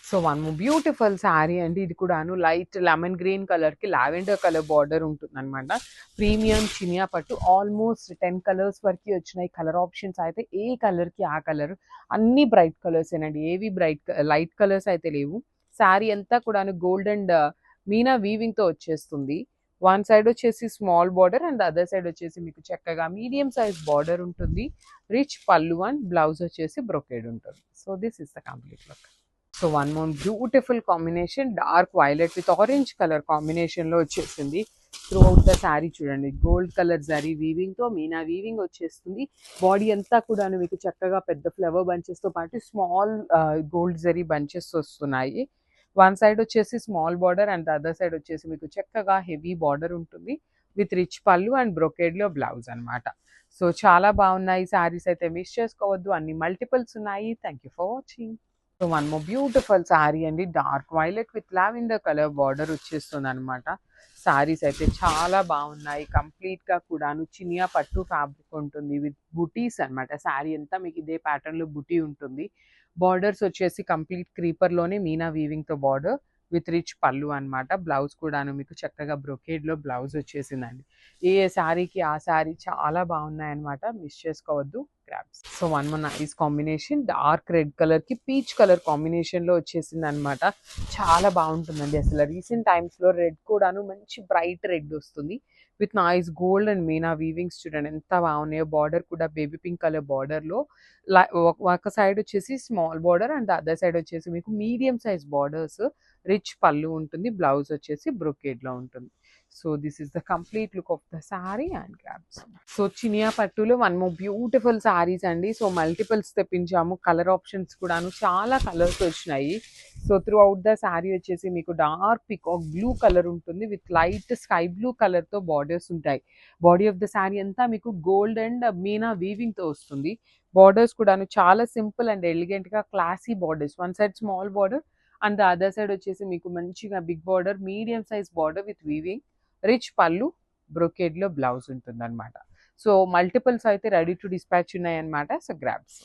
So one more beautiful saree అండి. ఇది కూడాను లైట్ లెమన్ గ్రీన్ కలర్‌కి లావెండర్ కలర్ బార్డర్ ఉంటుందనమాట. ప్రీమియం చినియా పట్టు ఆల్మోస్ట్ 10 కలర్స్ వరకి వచ్చినాయి. కలర్ ఆప్షన్స్ అయితే ఏ కలర్‌కి ఆ కలర్. అన్నీ బ్రైట్ కలర్సేనండి. ఏవి లైట్ కలర్స్ అయితే లేవు. శారీ అంతా కూడాను గోల్డ్ అండ్ మీనా వీవింగ్‌తో వచ్చేస్తుంది. వన్ సైడ్ వచ్చేసి small border and other side వచ్చేసి మీకు చక్కగా మీడియం సైజ్ బార్డర్ ఉంటుంది. రిచ్ పల్లు అండ్ బ్లౌజ్ వచ్చేసి బ్రొకేడ్ ఉంటుంది. So this is the complete look. So one more beautiful combination dark violet with orange colour కాంబినేషన్లో వచ్చేసింది. త్రూ అవుట్ ద శారీ చూడండి గోల్డ్ కలర్ జరీ వీవింగ్తో మీనా వీవింగ్ వచ్చేస్తుంది. బాడీ అంతా కూడా మీకు చక్కగా పెద్ద ఫ్లవర్ బంచెస్తో పాటు స్మాల్ గోల్డ్ జరీ బంచెస్ వస్తున్నాయి. వన్ సైడ్ వచ్చేసి small border and other side వచ్చేసి మీకు చక్కగా హెవీ బార్డర్ ఉంటుంది విత్ రిచ్ పళ్ళు అండ్ బ్రొకేడ్లో బ్లౌజ్ అనమాట. సో చాలా బాగున్నాయి శారీస్ అయితే మిస్ చేసుకోవద్దు. అన్ని మల్టిపుల్స్ ఉన్నాయి. Thank you for watching. So one more beautiful saree అండి. Dark violet with lavender colour border వచ్చేస్తుంది అనమాట. శారీస్ అయితే చాలా బాగున్నాయి. కంప్లీట్గా కూడాను చినియా పట్టు ఫ్యాబ్రిక్ ఉంటుంది విత్ బుటీస్ అనమాట. శారీ అంతా మీకు ఇదే ప్యాటర్న్లో బుటీ ఉంటుంది. బార్డర్స్ వచ్చేసి కంప్లీట్ క్రీపర్లోనే మీనా వీవింగ్తో బార్డర్ విత్ రిచ్ పళ్ళు అనమాట. బ్లౌజ్ కూడాను మీకు చక్కగా బ్రొకేడ్లో బ్లౌజ్ వచ్చేసిందండి. ఏ శారీకి ఆ శారీ చాలా బాగున్నాయి అనమాట. మిస్ చేసుకోవద్దు. Grabs. So one more nice combination dark red కలర్కి పీచ్ కలర్ కాంబినేషన్లో వచ్చేసింది అనమాట. చాలా బాగుంటుందండి. అసలు రీసెంట్ టైమ్స్లో రెడ్ కూడాను మంచి బ్రైట్ రెడ్ వస్తుంది with nice gold and meena weavings చూడండి ఎంత బాగున్నాయో. బార్డర్ కూడా బేబీ పింక్ కలర్ బార్డర్లో ఒక సైడ్ వచ్చేసి small border and other side వచ్చేసి మీకు మీడియం సైజ్ బార్డర్స్. రిచ్ పళ్ళు ఉంటుంది. బ్లౌజ్ వచ్చేసి బ్రొకేడ్లో ఉంటుంది. So this is the complete look of the saree and grabs. So చినియా పట్టులో వన్ మోర్ బ్యూటిఫుల్ శారీస్ అండి. సో మల్టిపుల్స్ తెప్పించాము. కలర్ ఆప్షన్స్ కూడాను చాలా కలర్స్ వచ్చినాయి. So throughout the saree వచ్చేసి మీకు డార్క్ పికాక్ బ్లూ కలర్ ఉంటుంది విత్ లైట్ స్కై బ్లూ కలర్తో బార్డర్స్ ఉంటాయి. బాడీ ఆఫ్ ద శారీ అంతా మీకు గోల్డ్ అండ్ మీనా వీవింగ్తో వస్తుంది. బార్డర్స్ కూడాను చాలా సింపుల్ అండ్ ఎలిగెంట్గా classy borders. One side small border and the other side వచ్చేసి మీకు మంచిగా big border medium size border with weaving rich పళ్ళు బ్రొకేడ్లో బ్లౌజ్ ఉంటుందన్నమాట. సో మల్టిపుల్స్ అయితే రెడీ టు డిస్పాచ్ ఉన్నాయన్నమాట. So grabs.